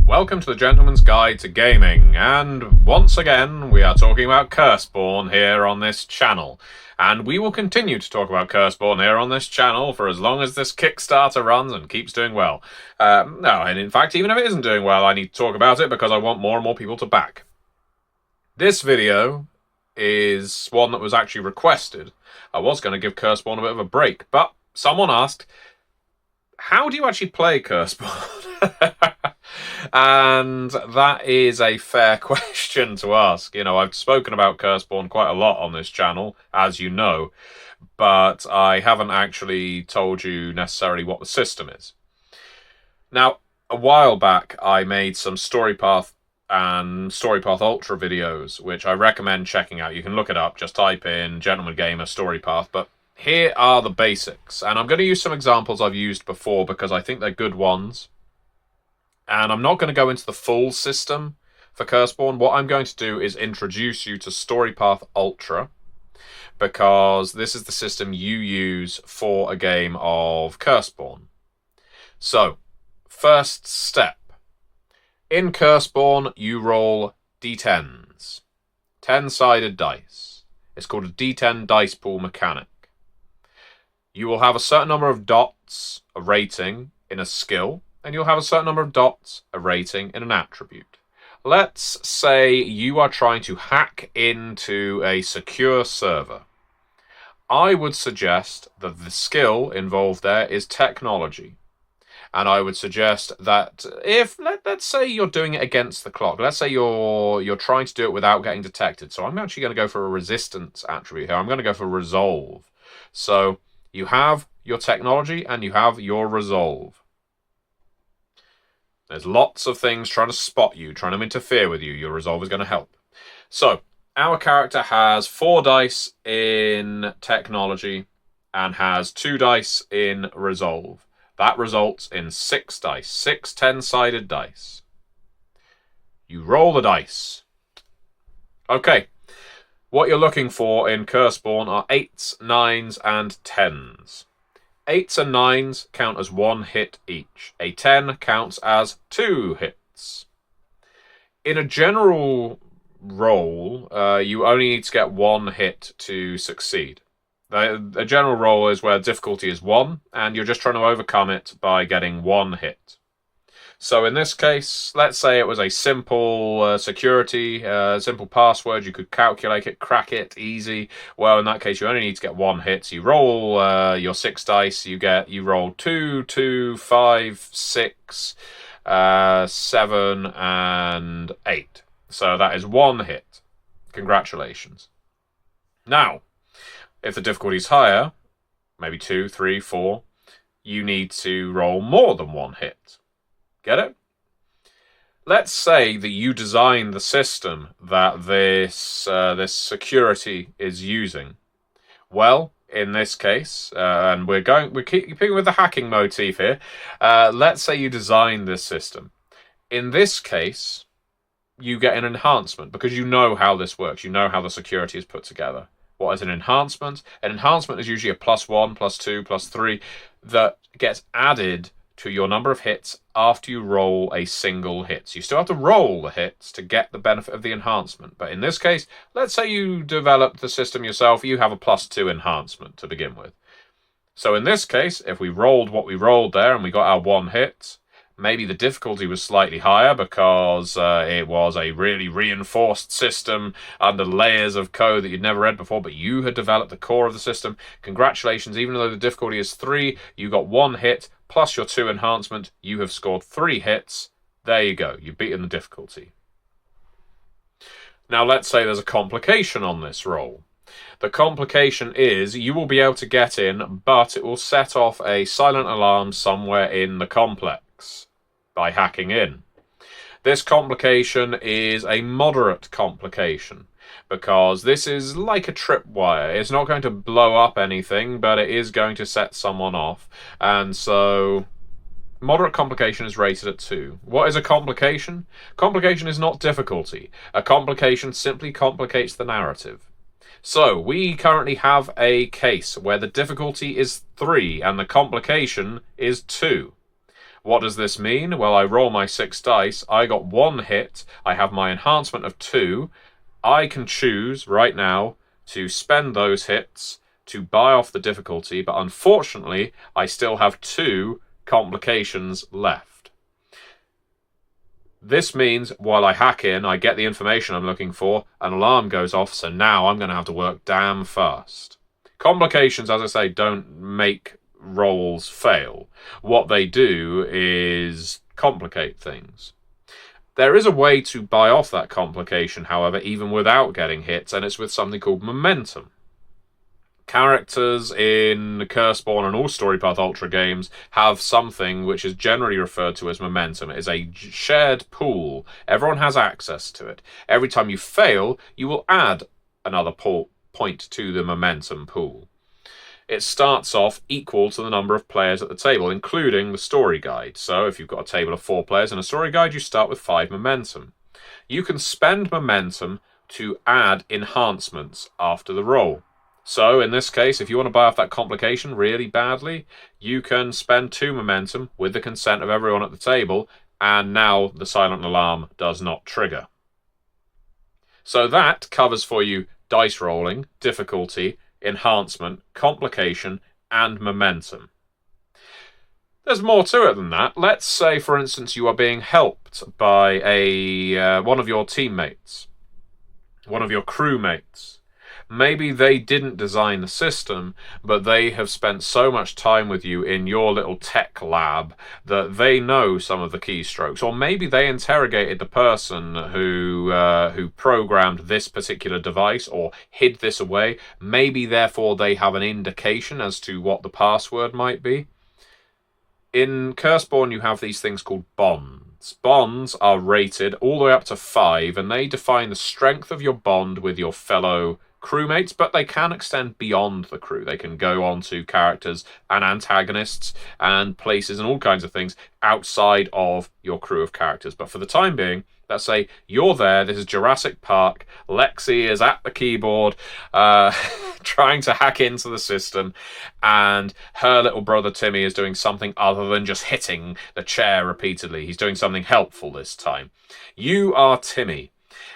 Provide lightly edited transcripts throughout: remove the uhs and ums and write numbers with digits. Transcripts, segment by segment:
Welcome to the Gentleman's Guide to Gaming, and once again we are talking about Curseborne here on this channel. And we will continue to talk about Curseborne here on this channel for as long as this Kickstarter runs and keeps doing well. No, and in fact, even if it isn't doing well, I need to talk about it because I want more and more people to back. This video is one that was actually requested. I was going to give Curseborne a bit of a break, but someone asked, how do you actually play Curseborne? And that is a fair question to ask. You know, I've spoken about Curseborne quite a lot on this channel, as you know, but I haven't actually told you necessarily what the system is. Now, a while back, I made some Storypath and Storypath Ultra videos, which I recommend checking out. You can look it up, just type in Gentleman Gamer Storypath, but here are the basics. And I'm going to use some examples I've used before because I think they're good ones. And I'm not going to go into the full system for Curseborne. What I'm going to do is introduce you to Storypath Ultra, because this is the system you use for a game of Curseborne. So, first step. In Curseborne, you roll d10s. 10-sided dice. It's called a d10 dice pool mechanic. You will have a certain number of dots, a rating, in a skill, and you'll have a certain number of dots, a rating, in an attribute. Let's say you are trying to hack into a secure server. I would suggest that the skill involved there is technology. And I would suggest that if, let's say you're doing it against the clock. Let's say you're trying to do it without getting detected. So I'm actually going to go for a resistance attribute here. I'm going to go for resolve. So you have your technology and you have your resolve. There's lots of things trying to spot you, trying to interfere with you. Your resolve is going to help. So, our character has 4 dice in technology and has 2 dice in resolve. That results in 6 dice, 6 10-sided dice. You roll the dice. Okay, what you're looking for in Curseborne are 8s, 9s, and 10s. 8s and 9s count as 1 hit each. A 10 counts as 2 hits. In a general roll, you only need to get 1 hit to succeed. A general roll is where difficulty is 1, and you're just trying to overcome it by getting 1 hit. So in this case, let's say it was a simple security, simple password. You could calculate it, crack it, easy. Well, in that case, you only need to get 1 hit. So you roll your 6 dice. You roll 2, 2, 5, 6, 7, and 8. So that is 1 hit. Congratulations. Now, if the difficulty is higher, maybe 2, 3, 4, you need to roll more than 1 hit. Get it? Let's say that you design the system that this security is using. Well, in this case, and we're keeping with the hacking motif here. Let's say you design this system. In this case, you get an enhancement because you know how this works. You know how the security is put together. What is an enhancement? An enhancement is usually a +1, +2, +3 that gets added to your number of hits after you roll a single hit. So you still have to roll the hits to get the benefit of the enhancement. But in this case, let's say you developed the system yourself, you have a +2 enhancement to begin with. So in this case, if we rolled what we rolled there and we got our 1 hit, maybe the difficulty was slightly higher because it was a really reinforced system under layers of code that you'd never read before, but you had developed the core of the system. Congratulations, even though the difficulty is 3, you got 1 hit, plus your 2 enhancement, you have scored 3 hits. There you go, you've beaten the difficulty. Now let's say there's a complication on this roll. The complication is you will be able to get in, but it will set off a silent alarm somewhere in the complex by hacking in. This complication is a moderate complication because this is like a tripwire. It's not going to blow up anything, but it is going to set someone off. And so moderate complication is rated at 2. What is a complication? Complication is not difficulty. A complication simply complicates the narrative. So we currently have a case where the difficulty is 3 and the complication is 2. What does this mean? Well, I roll my 6 dice. I got 1 hit. I have my enhancement of 2. I can choose right now to spend those hits to buy off the difficulty, but unfortunately, I still have 2 complications left. This means while I hack in, I get the information I'm looking for, an alarm goes off, so now I'm going to have to work damn fast. Complications, as I say, don't make rolls fail. What they do is complicate things. There is a way to buy off that complication, however, even without getting hits, and it's with something called momentum. Characters in Curseborne and all Storypath Ultra games have something which is generally referred to as momentum. It is a shared pool. Everyone has access to it. Every time you fail, you will add another point to the momentum pool. It starts off equal to the number of players at the table, including the story guide. So if you've got a table of 4 players and a story guide, you start with 5 momentum. You can spend momentum to add enhancements after the roll. So in this case, if you want to buy off that complication really badly, you can spend 2 momentum with the consent of everyone at the table, and now the silent alarm does not trigger. So that covers for you dice rolling, difficulty, enhancement, complication, and momentum. There's more to it than that. Let's say, for instance, you are being helped by one of your teammates, one of your crewmates. Maybe they didn't design the system, but they have spent so much time with you in your little tech lab that they know some of the keystrokes. Or maybe they interrogated the person who programmed this particular device or hid this away. Maybe, therefore, they have an indication as to what the password might be. In Curseborne, you have these things called bonds. Bonds are rated all the way up to 5, and they define the strength of your bond with your fellow crewmates, but they can extend beyond the crew. They can go on to characters and antagonists and places and all kinds of things outside of your crew of characters. But for the time being, let's say you're there, this is Jurassic Park, Lexi is at the keyboard trying to hack into the system, and her little brother Timmy is doing something other than just hitting the chair repeatedly. He's doing something helpful this time. You are Timmy.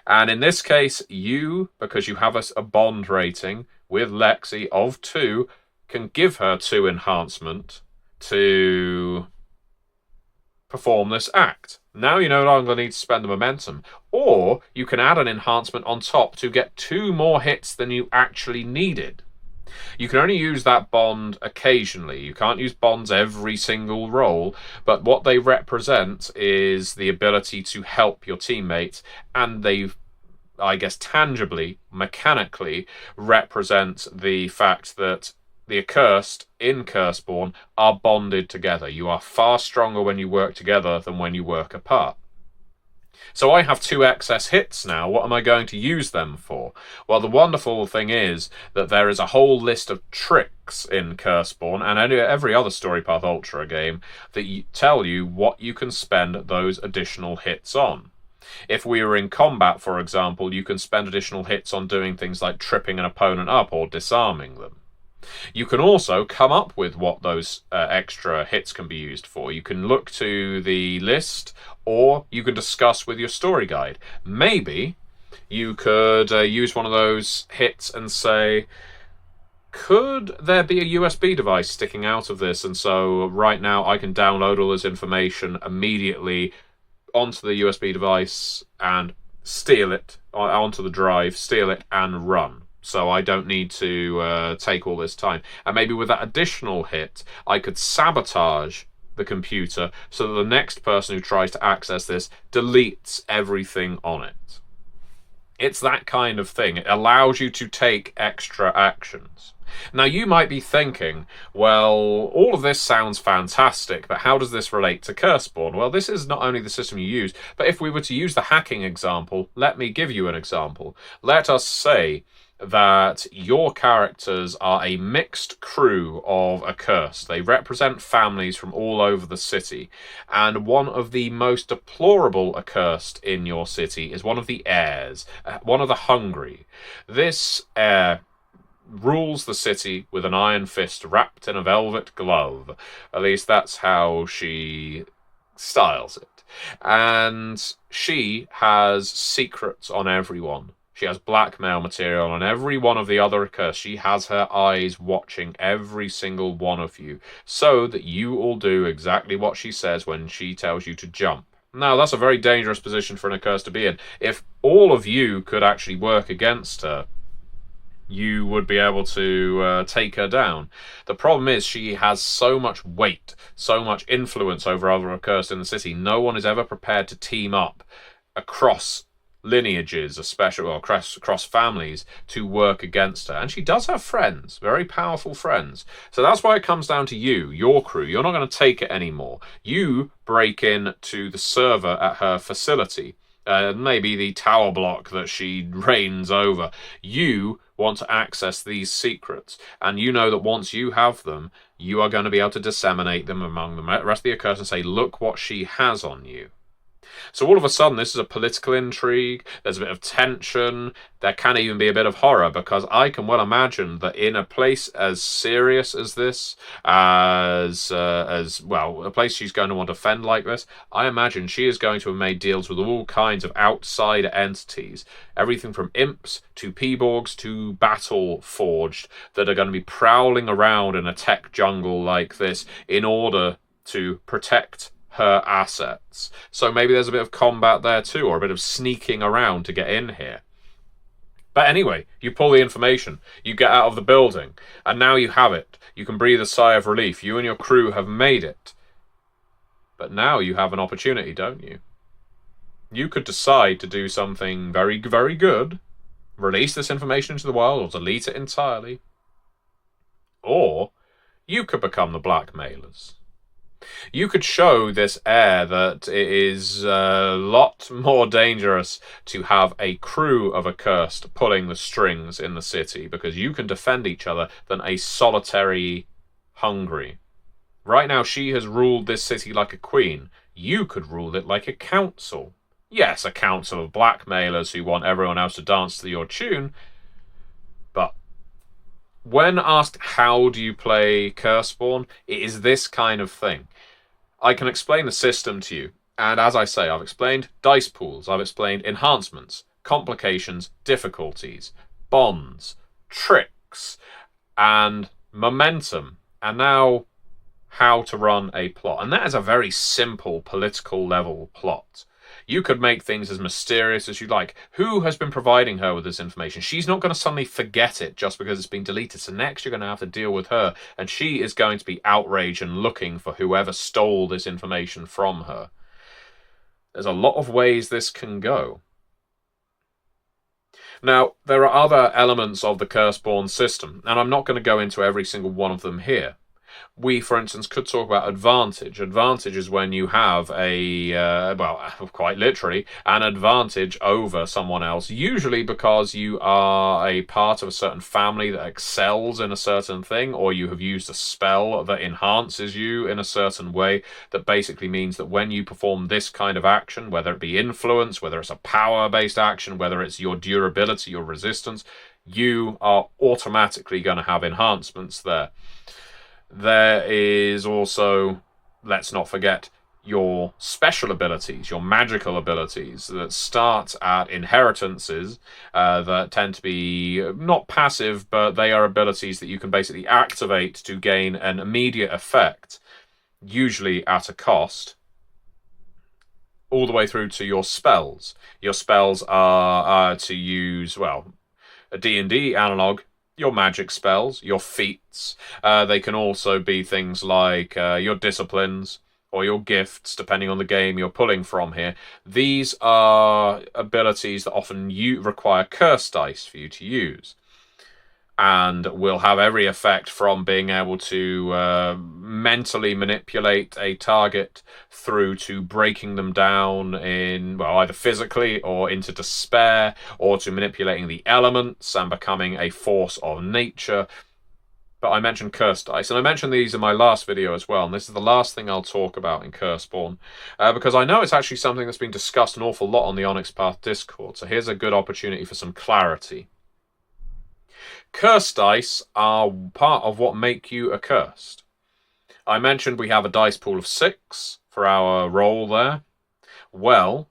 And in this case, you, because you have a bond rating with Lexi of 2, can give her 2 enhancement to perform this act. Now you no longer need to spend the momentum. Or you can add an enhancement on top to get 2 more hits than you actually needed. You can only use that bond occasionally. You can't use bonds every single roll, but what they represent is the ability to help your teammates, and they, I guess, tangibly, mechanically represent the fact that the accursed in Curseborne are bonded together. You are far stronger when you work together than when you work apart. So I have 2 excess hits now. What am I going to use them for? Well, the wonderful thing is that there is a whole list of tricks in Curseborne and every other Storypath Ultra game that tell you what you can spend those additional hits on. If we were in combat, for example, you can spend additional hits on doing things like tripping an opponent up or disarming them. You can also come up with what those extra hits can be used for. You can look to the list, or you can discuss with your story guide. Maybe you could use one of those hits and say, could there be a USB device sticking out of this? And so right now I can download all this information immediately onto the USB device and steal it onto the drive, steal it and run. So I don't need to take all this time. And maybe with that additional hit, I could sabotage the computer so that the next person who tries to access this deletes everything on it. It's that kind of thing. It allows you to take extra actions. Now, you might be thinking, well, all of this sounds fantastic, but how does this relate to Curseborne? Well, this is not only the system you use, but if we were to use the hacking example, let me give you an example. Let us say that your characters are a mixed crew of accursed. They represent families from all over the city, and one of the most deplorable accursed in your city is one of the heirs, one of the hungry. This heir rules the city with an iron fist wrapped in a velvet glove. At least that's how she styles it. And she has secrets on everyone. She has blackmail material on every one of the other curse. She has her eyes watching every single one of you, so that you all do exactly what she says when she tells you to jump. Now, that's a very dangerous position for an accursed to be in. If all of you could actually work against her, you would be able to take her down. The problem is she has so much weight, so much influence over other accursed in the city. No one is ever prepared to team up across lineages, especially, well, across families, to work against her. And she does have friends, very powerful friends. So that's why it comes down to you, your crew. You're not going to take it anymore. You break in to the server at her facility. Maybe the tower block that she reigns over. You want to access these secrets, and you know that once you have them, you are going to be able to disseminate them among the rest of the accursed and say, look what she has on you. So all of a sudden, this is a political intrigue. There's a bit of tension. There can even be a bit of horror, because I can well imagine that in a place as serious as this, as well, a place she's going to want to defend like this, I imagine she is going to have made deals with all kinds of outside entities, everything from imps to Peaborgs to Battle Forged, that are going to be prowling around in a tech jungle like this in order to protect her assets. So maybe there's a bit of combat there too, or a bit of sneaking around to get in here. But anyway, you pull the information, you get out of the building, and now you have it. You can breathe a sigh of relief. You and your crew have made it. But now you have an opportunity, don't you? You could decide to do something very, very good, release this information into the world, or delete it entirely. Or you could become the blackmailers. You could show this heir that it is a lot more dangerous to have a crew of accursed pulling the strings in the city, because you can defend each other, than a solitary hungry. Right now, she has ruled this city like a queen. You could rule it like a council. Yes, a council of blackmailers who want everyone else to dance to your tune. But when asked how do you play Curseborne, it is this kind of thing. I can explain the system to you, and as I say, I've explained dice pools, I've explained enhancements, complications, difficulties, bonds, tricks, and momentum, and now how to run a plot. And that is a very simple political level plot. You could make things as mysterious as you like. Who has been providing her with this information? She's not going to suddenly forget it just because it's been deleted. So next you're going to have to deal with her. And she is going to be outraged and looking for whoever stole this information from her. There's a lot of ways this can go. Now, there are other elements of the Curseborne system, and I'm not going to go into every single one of them here. We, for instance, could talk about advantage. Advantage is when you have quite literally, an advantage over someone else, usually because you are a part of a certain family that excels in a certain thing, or you have used a spell that enhances you in a certain way, that basically means that when you perform this kind of action, whether it be influence, whether it's a power-based action, whether it's your durability or resistance, you are automatically going to have enhancements there. There is also, let's not forget, your special abilities, your magical abilities that start at inheritances that tend to be not passive, but they are abilities that you can basically activate to gain an immediate effect, usually at a cost, all the way through to your spells. Your spells are to use, well, a D&D analog, your magic spells, your feats. They can also be things like your disciplines or your gifts, depending on the game you're pulling from here. These are abilities that often require curse dice for you to use, and will have every effect from being able to mentally manipulate a target through to breaking them down in, well, either physically or into despair, or to manipulating the elements and becoming a force of nature. But I mentioned curse dice, and I mentioned these in my last video as well, and this is the last thing I'll talk about in Curseborne, because I know it's actually something that's been discussed an awful lot on the Onyx Path Discord, so here's a good opportunity for some clarity. Curse dice are part of what make you accursed. I mentioned we have a dice pool of 6 for our roll there. Well,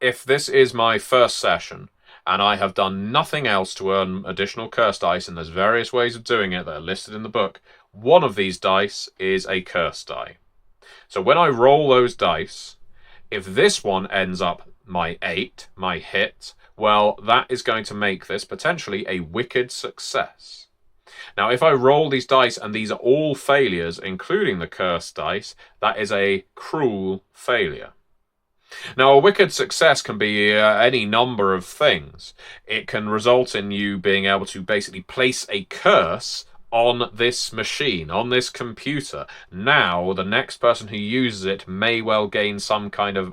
if this is my first session and I have done nothing else to earn additional curse dice, and there's various ways of doing it that are listed in the book, one of these dice is a curse die. So when I roll those dice, if this one ends up my 8, my hit, well, that is going to make this potentially a wicked success. Now, if I roll these dice and these are all failures, including the curse dice, that is a cruel failure. Now, a wicked success can be any number of things. It can result in you being able to basically place a curse on this machine, on this computer. Now, the next person who uses it may well gain some kind of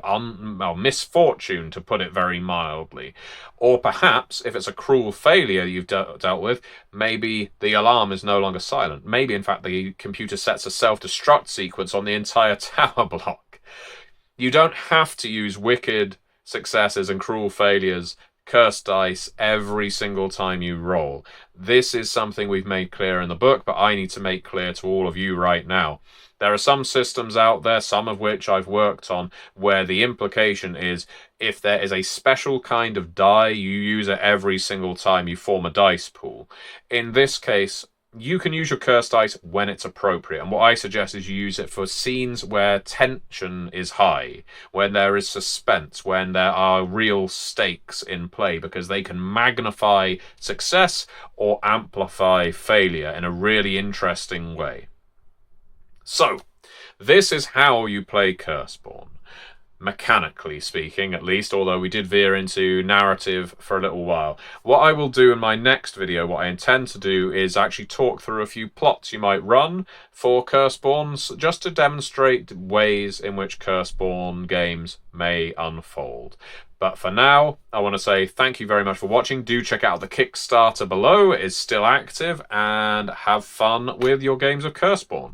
misfortune, to put it very mildly. Or perhaps, if it's a cruel failure you've dealt with, maybe the alarm is no longer silent. Maybe, in fact, the computer sets a self-destruct sequence on the entire tower block. You don't have to use wicked successes and cruel failures, curse dice, every single time you roll. This is something we've made clear in the book, but I need to make clear to all of you right now. There are some systems out there, some of which I've worked on, where the implication is if there is a special kind of die, you use it every single time you form a dice pool. In this case, you can use your curse dice when it's appropriate, and what I suggest is you use it for scenes where tension is high, when there is suspense, when there are real stakes in play, because they can magnify success or amplify failure in a really interesting way. So, this is how you play Curseborne. Mechanically speaking, at least, although we did veer into narrative for a little while. What I will do in my next video, what I intend to do, is actually talk through a few plots you might run for Curseborns, just to demonstrate ways in which Curseborne games may unfold. But for now, I want to say thank you very much for watching. Do check out the Kickstarter below, it is still active, and have fun with your games of Curseborne.